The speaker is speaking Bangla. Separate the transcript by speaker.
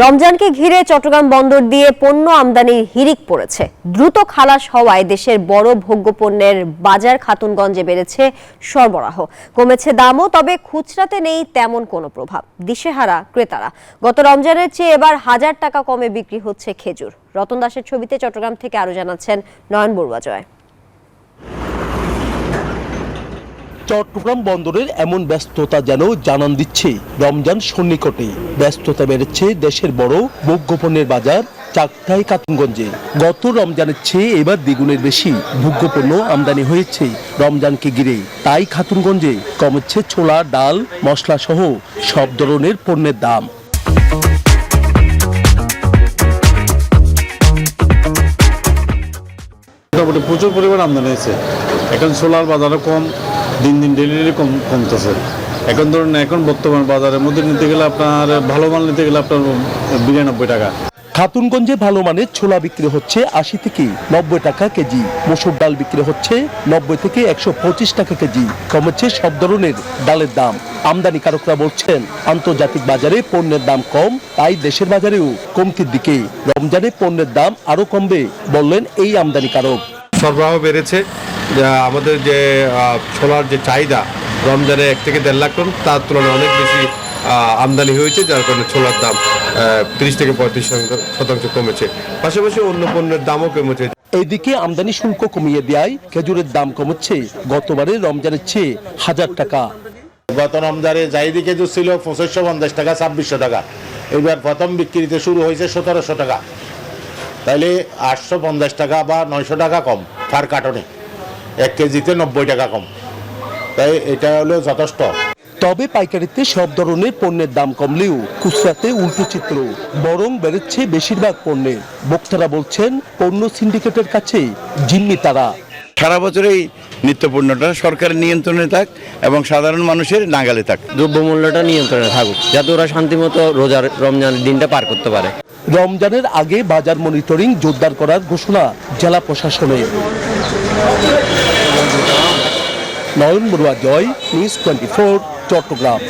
Speaker 1: রমজানকে ঘিরে চট্টগ্রাম বন্দর দিয়ে পণ্য আমদানির হিড়িক পড়েছে। দ্রুত খালাস হওয়ায় দেশের বড় ভোগ্যপণ্যের বাজার খাতুনগঞ্জে বেড়েছে সরবরাহ, কমেছে দামও, তবে খুচরাতে নেই তেমন কোনো প্রভাব। দিশেহারা ক্রেতারা। গত রমজানের চেয়ে এবার 1000 টাকা কমে বিক্রি হচ্ছে খেজুর। রতন দাসের ছবিতে চট্টগ্রাম থেকে আরো জানাচ্ছেন নয়ন বড়ুয়া জয়।
Speaker 2: চট্টগ্রাম বন্দরের এমন ব্যস্ততা যেন জানান দিচ্ছে রমজান সন্নিকটে। ব্যস্ততা বেড়েছে দেশের বড় ভোগ্যপণ্যের বাজার চাকতাই খাতুনগঞ্জে। গত রমজানের চেয়ে এবার দ্বিগুণের বেশি ভোগ্যপণ্য আমদানি হয়েছে রমজানকে ঘিরে। তাই খাতুনগঞ্জে কমেছে ছোলা, ডাল, মশলা সহ সব ধরনের পণ্যের দাম।
Speaker 3: প্রচুর পরিমাণ আমদানি হয়েছে। এখন ছোলার বাজারও কম, দিন দিন ডেলি কমতেছে। এখন ধরুন এখন বর্তমান বাজারের মধ্যে নিতে গেলে আপনার ভালো মাল নিতে গেলে আপনার 92 টাকা।
Speaker 2: খাতুনগঞ্জে ভালো মানের ছোলা বিক্রি হচ্ছে 80 থেকে 90 টাকা কেজি। মসুর ডাল বিক্রি হচ্ছে 90 থেকে 125 টাকা কেজি। কমেছে সব ধরনের ডালের দাম। আমদানিকারকরা বলছেন আন্তর্জাতিক বাজারে পণ্যের দাম কম, তাই দেশের বাজারেও কমতির দিকে। রমজানে পণ্যের দাম আরো কমবে বললেন এই আমদানিকারক।
Speaker 4: সরবরাহ বেড়েছে, আমাদের যে ছোলার যে চাহিদা রমজানে 1 থেকে 1.5 লাখ টন, তার তুলনায় অনেক বেশি আমদানি হয়েছে, যার কারণে ছোলার দাম 30 থেকে 35% কমেছে। পাশাপাশি অন্য পণ্যের দামও কমেছে।
Speaker 2: এইদিকে আমদানি শুল্ক কমিয়ে দেয় খেজুরের দাম কমেছে গতবারে রমজানের চেয়ে 1000 টাকা।
Speaker 5: গত রমজানে জাইদি খেজুর ছিল 2550 টাকা, 2600 টাকা। এবার প্রথম বিক্রিতে শুরু হয়েছে 1700 টাকা। তাইলে 850 টাকা বা 900 টাকা কম পার কার্টনে, 1 কেজিতে 90 টাকা কম। তাই এটা হলো যথেষ্ট।
Speaker 2: তবে পাইকারিতে সব ধরনের পণ্যের দাম কমলেও খুচরাতে উল্টো চিত্র, বরং বেড়েছে বেশিরভাগ পণ্যের। বক্তারা বলছেন পণ্য সিন্ডিকেটের কাছে জিম্মি তারা।
Speaker 6: সারা বছরেই নিত্যপণ্যটা সরকারের নিয়ন্ত্রণে থাক এবং সাধারণ মানুষের নাগালে থাক।
Speaker 7: দ্রব্যমূল্যটা নিয়ন্ত্রণে থাকুক, যাতে ওরা শান্তিমতো রমজানের দিনটা পার করতে পারে।
Speaker 2: রমজানের আগে বাজার মনিটরিং জোরদার করার ঘোষণা জেলা প্রশাসনের। নয়ন বড়ুয়া জয়, নিউজ 24, চট্টগ্রাম।